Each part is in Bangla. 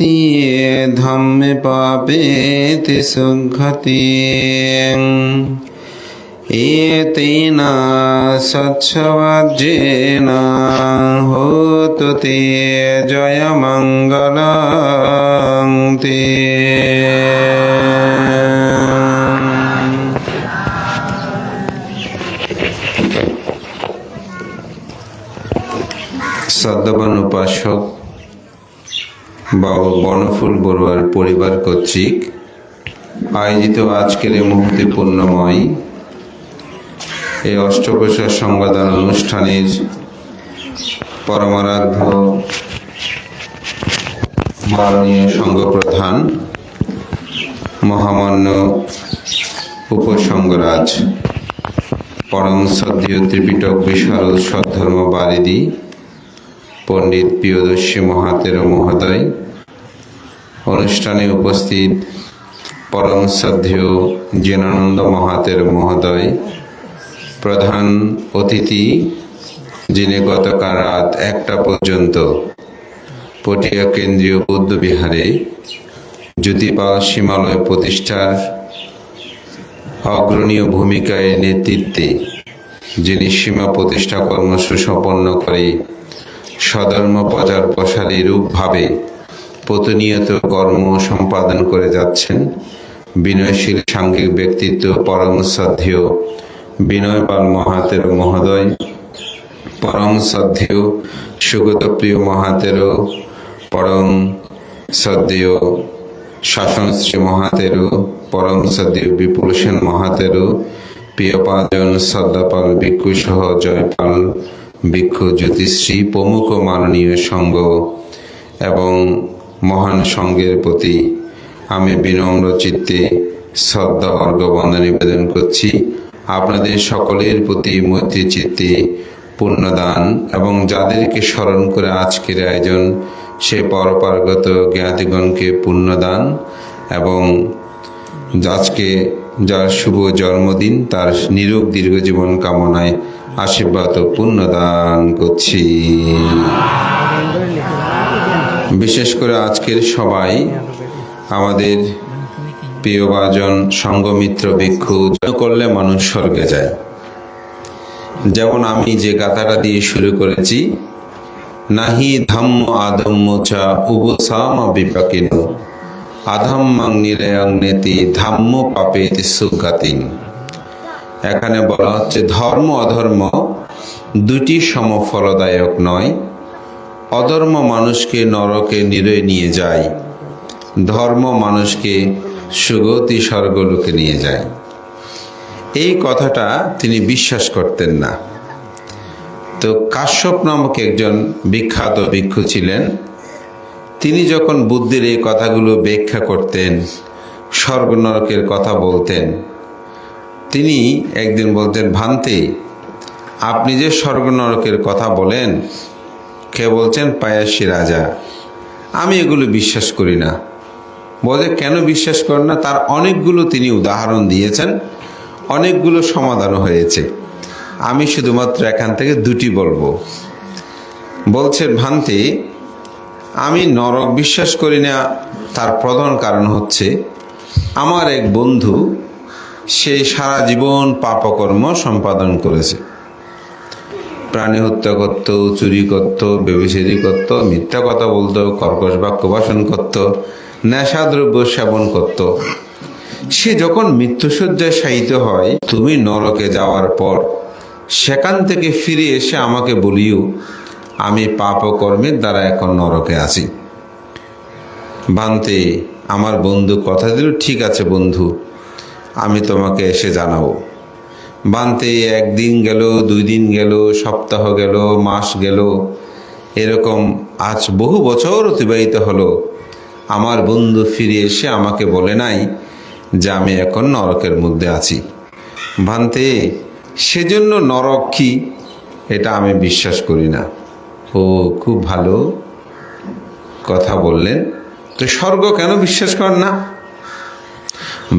ये धम्मे पापेति सुखति एतेन सच्छवज्जेन होतु ते जयमङ्गलं ते। শ্রদ্ধাবান উপাসক বাবা বনফুল বড়ুয়ার পরিবার কর্তৃক আয়োজিত আজকের এই মুহূর্তে পূর্ণময় এই অষ্টপ্রসার সংবাদন অনুষ্ঠানের পরমারাধ্য মাননীয় সংঘপ্রধান মহামান্য উপসংঘরাজ পরম শ্রদ্ধেয় ত্রিপিটক বিশারদ সদ্ধর্ম বারিদি পণ্ডিত প্রিয়দর্শী মহাতেরো মহোদয়, অনুষ্ঠানে উপস্থিত পরম শ্রদ্ধেয় জেনানন্দ মহাতেরো মহোদয়, প্রধান অতিথি যিনি গতকাল রাত 1টা পর্যন্ত পটিয়া কেন্দ্রীয় বৌদ্ধ বিহারে জ্যোতিপাল সীমালয় প্রতিষ্ঠার অগ্রণীয় ভূমিকায় নেতৃত্বে যিনি সীমা প্রতিষ্ঠা কর্ম সুসম্পন্ন করে সধর্ম প্রচার প্রসারী রূপভাবে প্রতিনিয়ত কর্ম সম্পাদন করে যাচ্ছেন বিনয়শীল সাংঘিক ব্যক্তিত্ব পরম শ্রদ্ধেয় বিনয়পাল মহাতেরো মহোদয়, পরম শ্রদ্ধেয় সুগতপ্রিয় মহাতেরো, পরম শ্রদ্ধেয় শাসনশ্রী মহাতেরো, পরম শ্রদ্ধেয় বিপুল সেন মহাতেরো, প্রিয়পালজন শ্রদ্ধাপাল ভিক্ষু সহ জয়পাল ভিক্ষু জ্যোতিশ্রী প্রমুখ মাননীয় সংঘ এবং মহান সংঘের প্রতি আমি বিনম্র চিত্তে শ্রদ্ধা অর্ঘ্যবন্দনা নিবেদন করছি। আপনাদের সকলের প্রতি মৈত্রী চিত্তে পুণ্যদান এবং যাদেরকে স্মরণ করে আজকের আয়োজন সে পরপার্গত জ্ঞাতিগণকে পুণ্যদান এবং আজকে যার শুভ জন্মদিন তার নিরোগ দীর্ঘ জীবন কামনায় আশীর্বাদ ও পুণ্যদান করছি। বিশেষ করে আজকের সবাই আমাদের প্রিয়ভাজন সঙ্গমিত্র ভিক্ষু করলে মানুষ স্বর্গে যায়। যেমন আমি যে গাথাটা দিয়ে শুরু করেছি, নাহি ধম্ম আধম্ম চা উবসাম বিপাকিন আধম্মাং নিরয়ং নেতি ধাম্ম পাপেতি সুগাতিন। এখানে বলা হচ্ছে ধর্ম অধর্ম দুটি সমফলদায়ক নয়। অধর্ম মানুষকে নরকে নিরয়ে নিয়ে যায়, ধর্ম মানুষকে সুগতি স্বর্গলোকে নিয়ে যায়। এই কথাটা তিনি বিশ্বাস করতেন না। তো কাশ্যপ নামক একজন বিখ্যাত ভিক্ষু ছিলেন। তিনি যখন বুদ্ধের এই কথাগুলো ব্যাখ্যা করতেন, স্বর্গ নরকের কথা বলতেন, তিনি একদিন বলতেন, ভান্তে আপনি যে স্বর্গ নরকের কথা বলেন, কে বলছেন? পায়াসী রাজা। আমি এগুলো বিশ্বাস করি না। বলে কেন বিশ্বাস করেন না? তার অনেকগুলো তিনি উদাহরণ দিয়েছেন, অনেকগুলো সমাধানও হয়েছে। আমি শুধুমাত্র এখান থেকে দুটি বলবো। বলছেন, ভান্তে আমি নরক বিশ্বাস করি না। তার প্রধান কারণ হচ্ছে আমার এক বন্ধু, সে সারা জীবন পাপকর্ম সম্পাদন করেছে। প্রাণী হত্যা করত, চুরি করত, ব্যভিচারী করত, মিথ্যা কথা বলতো, কর্কশ বাক্য ভাষণ করত, নেশাদ্রব্য সেবন করত। সে যখন মৃত্যুশয্যায় শায়িত হয়, তুমি নরকে যাওয়ার পর সেখান থেকে ফিরে এসে আমাকে বলিও আমি পাপকর্মের দ্বারা এখন নরকে আছি। ভান্তে আমার বন্ধু কথা দিল, ঠিক আছে বন্ধু, আমি তোমাকে এসে জানাবো। ভান্তে একদিন গেল, 2 দিন গেল, সপ্তাহ গেল, মাস গেল, এরকম আজ বহু বছর অতিবাহিত হলো। আমার বন্ধু ফিরে এসে আমাকে বলে নাই যে আমি এখন নরকের মধ্যে আছি। ভান্তে সেজন্য নরক কি এটা আমি বিশ্বাস করি না। ও খুব ভালো কথা বললেন। তো স্বর্গ কেন বিশ্বাস করেন না?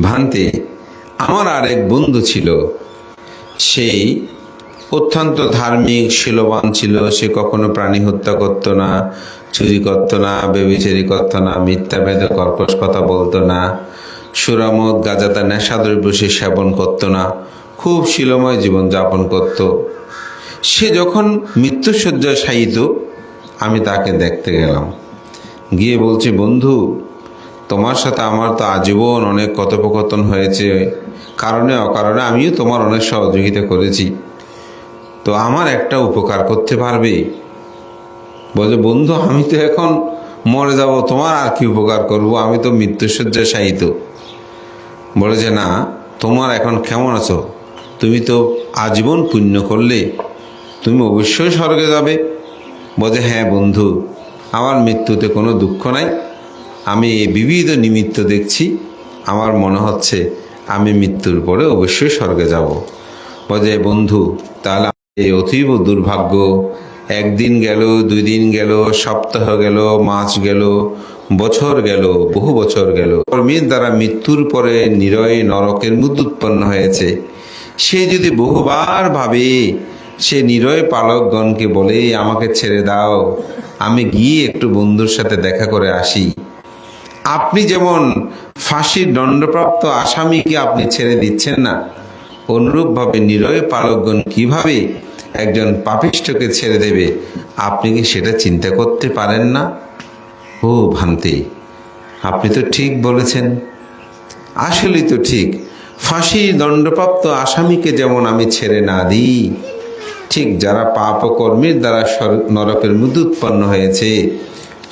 ভান্তে আমার আরেক বন্ধু ছিল, সেই অত্যন্ত ধার্মিক শীলবান ছিল। সে কখনো প্রাণী হত্যা করত না, চুরি করতো না, ব্যভিচারী করতো না, মিথ্যা বেদে কর্কশ কথা বলতো না, সুরামদ গাঁজাতা নেশাদ্রব্য সে সেবন করতো না, খুব শীলময় জীবন যাপন করত। সে যখন মৃত্যুশয্যায় শায়িত, আমি তাকে দেখতে গেলাম, গিয়ে বলছি, বন্ধু, তোমার সাথে আমার তো আজীবন অনেক কথোপকথন হয়েছে, কারণে অকারণে আমিও তোমার অনেক সহযোগিতা করেছি, তো আমার একটা উপকার করতে পারবে? বলছে, বন্ধু, আমি তো এখন মরে যাব, তোমার আর কি উপকার করব, আমি তো মৃত্যুশয্যায় শায়িত। বলে যে, না, তোমার এখন কেমন আছো? তুমি তো আজীবন পুণ্য করলে, তুমি অবশ্যই স্বর্গে যাবে। বলে, হ্যাঁ বন্ধু, আমার মৃত্যুতে কোনো দুঃখ নাই, আমি বিবিধ নিমিত্ত দেখছি, আমার মনে হচ্ছে আমি মৃত্যুর পরে অবশ্যই স্বর্গে যাব। বলে, বন্ধু, তাহলে এই অতীব দুর্ভাগ্য, একদিন গেল, 2 দিন গেল, সপ্তাহ গেল, মাস গেল, বছর গেল, বহু বছর গেল, কর্মের দ্বারা মৃত্যুর পরে নিরয় নরকের মধ্যে উৎপন্ন হয়েছে। সে যদি বহুবার ভাবে, সে নিরয় পালকগণকে বলে, আমাকে ছেড়ে দাও, আমি গিয়ে একটু বন্ধুর সাথে দেখা করে আসি। আপনি যেমন ফাঁসির দণ্ডপ্রাপ্ত আসামিকে আপনি ছেড়ে দিচ্ছেন না, অনুরূপভাবে নিরয় পালকগণ কিভাবে একজন পাপিষ্ঠকে ছেড়ে দেবে, আপনি কি সেটা চিন্তা করতে পারেন না? ও ভান্তে, আপনি তো ঠিক বলেছেন, আসলেই তো ঠিক। ফাঁসির দণ্ডপ্রাপ্ত আসামিকে যেমন আমি ছেড়ে না দিই, ঠিক যারা পাপ ও কর্মের দ্বারা নরকের মধ্যে উৎপন্ন হয়েছে,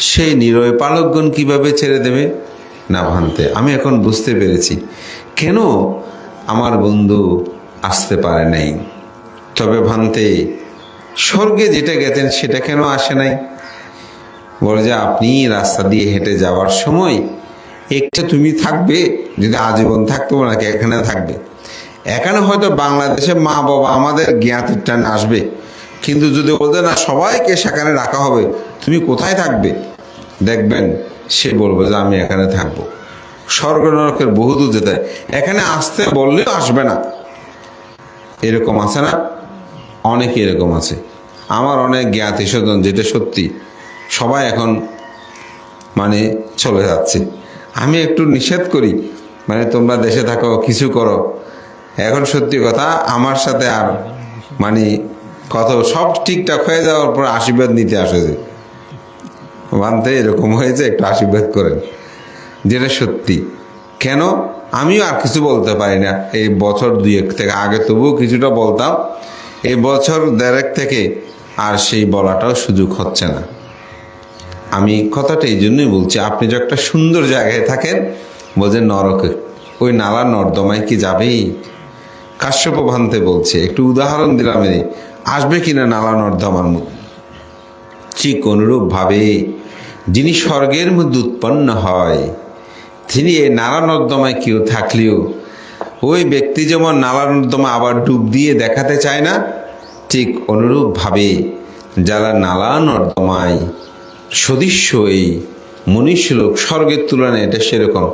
সেই নিরয় পালকগণ কিভাবে ছেড়ে দেবে? না ভান্তে, আমি এখন বুঝতে পেরেছি কেন আমার বন্ধু আসতে পারে নাই। তবে ভান্তে, স্বর্গে যেটা গেছেন সেটা কেন আসে নাই? বলে যে, আপনি রাস্তা দিয়ে হেঁটে যাওয়ার সময় একটা তুমি থাকবে, যদি আজীবন থাকতো নাকি এখানে থাকবে। এখানে হয়তো বাংলাদেশে মা বাবা আমাদের জ্ঞাতির টান আসবে, কিন্তু যদি বলতে না সবাইকে সেখানে রাখা হবে, তুমি কোথায় থাকবে? দেখবেন সে বলবে যে, আমি এখানে থাকবো। স্বর্গ নরকের বহুদূর যেতে, এখানে আসতে বললেও আসবে না। এরকম আছে না? অনেক এরকম আছে। আমার অনেক জ্ঞাতি স্বজন, যেটা সত্যি, সবাই এখন মানে চলে যাচ্ছে। আমি একটু নিষেধ করি, মানে তোমরা দেশে থাকো, কিছু করো। এখন সত্যি কথা, আমার সাথে আর মানে কত সব ঠিকঠাক হয়ে যাওয়ার পর আশীর্বাদ নিতে আসে যে, মানতে এরকম হয়েছে, একটু আশীর্বাদ করেন, যেটা সত্যি। কেন? আমিও আর কিছু বলতে পারি না। এই বছর 2-1 থেকে, আগে তবুও কিছুটা বলতাম, এই বছর 1.5 থেকে আর সেই বলাটাও সুযোগ হচ্ছে না। আমি কথাটা এই জন্যই বলছি, আপনি যে একটা সুন্দর জায়গায় থাকেন, বলছেন নরকে, ওই নালা নর্দমায় কি যাবেই? কাশ্যপ ভান্তে বলছে, একটু উদাহরণ দিলাম, আসবে কিনা নালা নর্দমার মধ্যে? ঠিক অনুরূপ ভাবে যিনি স্বর্গের মধ্যে উৎপন্ন হয়, তিনি এই নালা নর্দমায় কেউ থাকলেও ওই ব্যক্তি যেমন নালা নর্দমা আবার ডুব দিয়ে দেখাতে চায় না, ঠিক অনুরূপ ভাবে যারা নালা নর্দমায় সদৃশ্য এই মনীষলোক, স্বর্গের তুলনায় এটা সেরকম,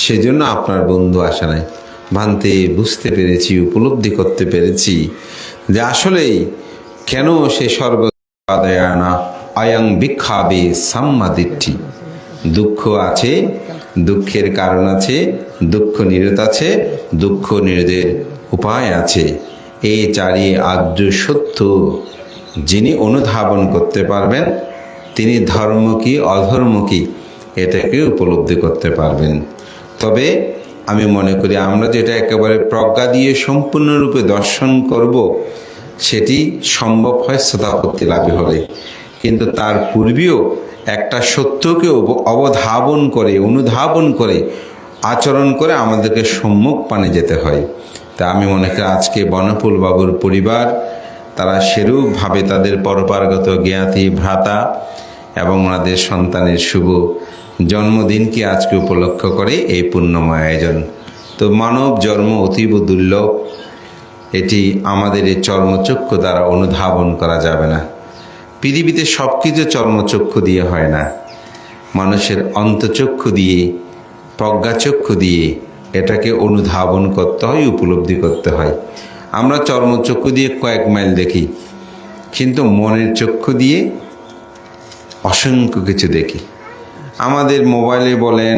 সেজন্য আপনার বন্ধু আসে নাই। ভান্তে, বুঝতে পেরেছি, উপলব্ধি করতে পেরেছি যে আসলেই কেন সে স্বর্গ না অয়ং বিক্ষাবে সাম্মাদিঠি। দুঃখ আছে, দুঃখের কারণ আছে, দুঃখ নিরোধ আছে, দুঃখ নিরোধের উপায় আছে। এই 4ই আর্য সত্য যিনি অনুধাবন করতে পারবেন, তিনি ধর্ম কি অধর্ম কি এটাকে উপলব্ধি করতে পারবেন। তবে আমি মনে করি আমরা যেটা একেবারে প্রজ্ঞা দিয়ে সম্পূর্ণরূপে দর্শন করব, সেটি সম্ভব হয় শ্রোতাপত্তি লাভে হলে। কিন্তু তার পূর্বেও একটা সত্যকে অবধাবন করে, অনুধাবন করে, আচরণ করে আমাদেরকে সম্মুখ পানে যেতে হয়। তা আমি মনে করি আজকে বনফুল বাবুর পরিবার, তারা সেরূপভাবে তাদের পরপারগত জ্ঞাতি ভ্রাতা এবং ওনাদের সন্তানের শুভ জন্মদিনকে আজকে উপলক্ষ করে এই পুণ্যময় আয়োজন। তো মানব জন্ম অতীব দুর্লভ, এটি আমাদের এই চর্মচক্ষু দ্বারা অনুধাবন করা যাবে না। পৃথিবীতে সব কিছু চর্মচক্ষু দিয়ে হয় না, মানুষের অন্তচক্ষু দিয়ে, প্রজ্ঞাচক্ষু দিয়ে এটাকে অনুধাবন করতে হয়, উপলব্ধি করতে হয়। আমরা চর্মচক্ষু দিয়ে কয়েক মাইল দেখি, কিন্তু মনের চক্ষু দিয়ে অসংখ্য কিছু দেখি। আমাদের মোবাইলে বলেন,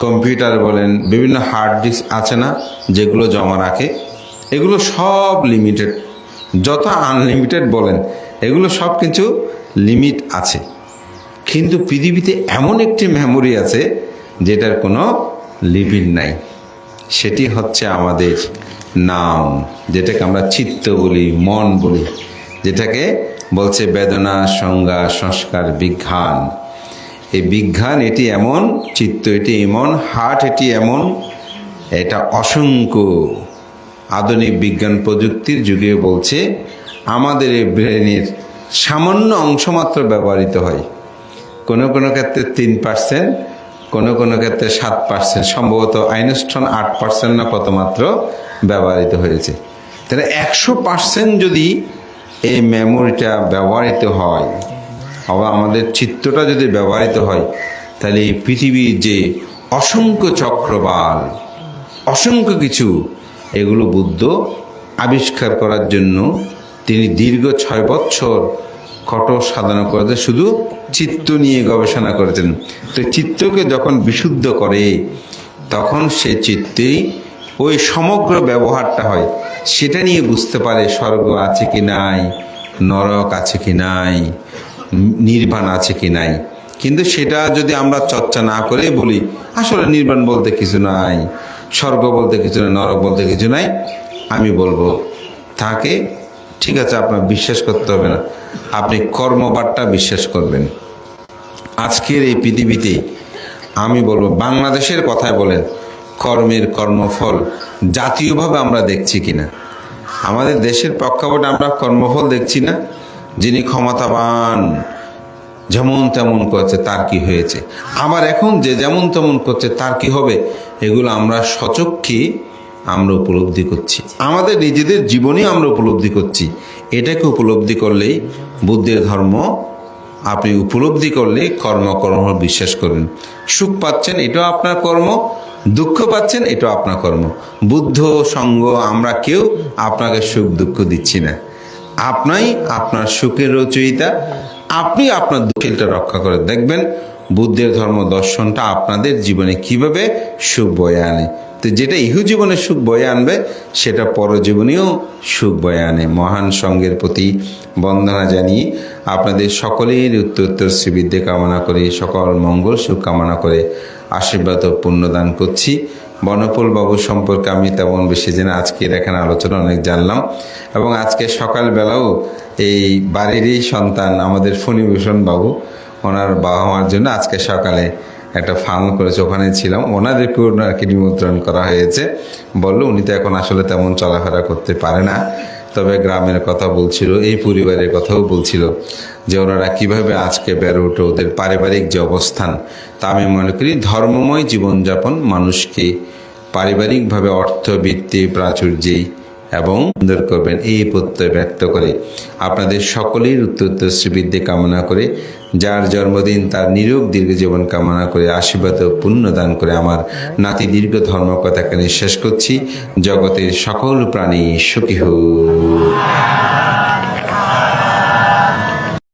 কম্পিউটার বলেন, বিভিন্ন হার্ড ডিস্ক আছে না, যেগুলো জমা রাখে, এগুলো সব লিমিটেড। যত আনলিমিটেড বলেন, এগুলো সব কিছু লিমিট আছে। কিন্তু পৃথিবীতে এমন একটি মেমোরি আছে যেটার কোনো লিমিট নাই। সেটি হচ্ছে আমাদের নাম, যেটাকে আমরা চিত্ত বলি, মন বলি, যেটাকে বলছে বেদনা, সংজ্ঞা, সংস্কার, বিজ্ঞান। এই বিজ্ঞান এটি এমন, চিত্ত এটি এমন, হার্ট এটি এমন, এটা অসংখ্য আধুনিক বিজ্ঞান প্রযুক্তির যুগে বলছে আমাদের এই ব্রেনের সামান্য অংশ মাত্র ব্যবহৃত হয়। কোনো কোনো ক্ষেত্রে 3%, কোনো কোনো ক্ষেত্রে 7%, সম্ভবত আইনস্টাইন 8% না কত মাত্র ব্যবহৃত হয়েছে। তাহলে 100% যদি এই মেমোরিটা ব্যবহৃত হয়, আবার আমাদের চিত্তটা যদি ব্যবহৃত হয়, তাহলে এই পৃথিবীর যে অসংখ্য চক্রবাল, অসংখ্য কিছু, এগুলো বুদ্ধ আবিষ্কার করার জন্য তিনি দীর্ঘ 6 বছর কঠোর সাধনা করেছে, শুধু চিত্ত নিয়ে গবেষণা করেছেন। তো চিত্তকে যখন বিশুদ্ধ করে, তখন সে চিত্তেই ওই সমগ্র ব্যবহারটা হয়, সেটা নিয়ে বুঝতে পারে স্বর্গ আছে কি নাই, নরক আছে কি নাই, নির্বাণ আছে কি নাই। কিন্তু সেটা যদি আমরা চর্চা না করে বলি আসলে নির্বাণ বলতে কিছু নাই, স্বর্গ বলতে কিছু নাই, নরক বলতে কিছু নাই, আমি বলবো তাকে ঠিক আছে, আপনার বিশ্বাস করতে হবে না, আপনি কর্মবাদটা বিশ্বাস করবেন। আজকের এই পৃথিবীতে আমি বলবো, বাংলাদেশের কথায় বলেন, কর্মের কর্মফল জাতীয়ভাবে আমরা দেখছি কিনা? আমাদের দেশের প্রেক্ষাপটে আমরা কর্মফল দেখছি না। যিনি ক্ষমতাবান যেমন তেমন করছে, তার কি হয়েছে? আবার এখন যে যেমন তেমন করছে, তার কি হবে? এগুলো আমরা সচক্ষে আমরা উপলব্ধি করছি, আমাদের নিজেদের জীবনে আমরা উপলব্ধি করছি। এটাকে উপলব্ধি করলেই বুদ্ধের ধর্ম আপনি উপলব্ধি করলে কর্ম বিশ্বাস করবেন। সুখ পাচ্ছেন, এটাও আপনার কর্ম, দুঃখ পাচ্ছেন, এটাও আপনার কর্ম। বুদ্ধ সঙ্গ আমরা কেউ আপনাকে সুখ দুঃখ দিচ্ছি না, আপনাই আপনার সুখের রচয়িতা, আপনি আপনার দুঃখটা রক্ষা করে দেখবেন বুদ্ধের ধর্ম দর্শনটা আপনাদের জীবনে কিভাবে সুখ বয়ে আনে। তো যেটা ইহু জীবনে সুখ বয়ে আনবে, সেটা পরজীবনেও সুখ বয়ে আনে। মহান সঙ্গের প্রতি বন্দনা জানিয়ে আপনাদের সকলের উত্তর শ্রীবিদ্যে কামনা করে, সকল মঙ্গল সুখ কামনা করে আশীর্বাদ ও পুণ্যদান করছি। বনফুল বাবু সম্পর্কে আমি তেমন বেশি জানি, আজকের এখানে আলোচনা অনেক জানলাম। এবং আজকে সকালবেলাও এই বাড়িরই সন্তান আমাদের ফণীভূষণ বাবু, ওনার বাবা মার জন্য আজকে সকালে একটা ফার্ম করেছে, ওখানে ছিলাম, ওনাদেরকেও আর কি নিমন্ত্রণ করা হয়েছে। বললো উনি তো এখন আসলে তেমন চলাফেরা করতে পারে না, তবে গ্রামের কথা বলছিল, এই পরিবারের কথাও বলছিল যে ওনারা কীভাবে আজকে বেড়ে ওঠে, ওদের পারিবারিক যে অবস্থান। তা আমি মনে করি ধর্মময় জীবনযাপন মানুষকে পারিবারিকভাবে অর্থবৃত্তি প্রাচুর্যেই এবং সুন্দর করবেন, এই প্রত্যয় ব্যক্ত করে আপনাদের সকলের উত্তর শ্রীবিদ্যে কামনা করে, যার জন্মদিন তার নিরোগ দীর্ঘ জীবন কামনা করে আশীর্বাদ ও পুণ্য দান করে আমার নাতি দীর্ঘ ধর্মকথাকে শেষ করছি। জগতের সকল প্রাণী সুখী হোক।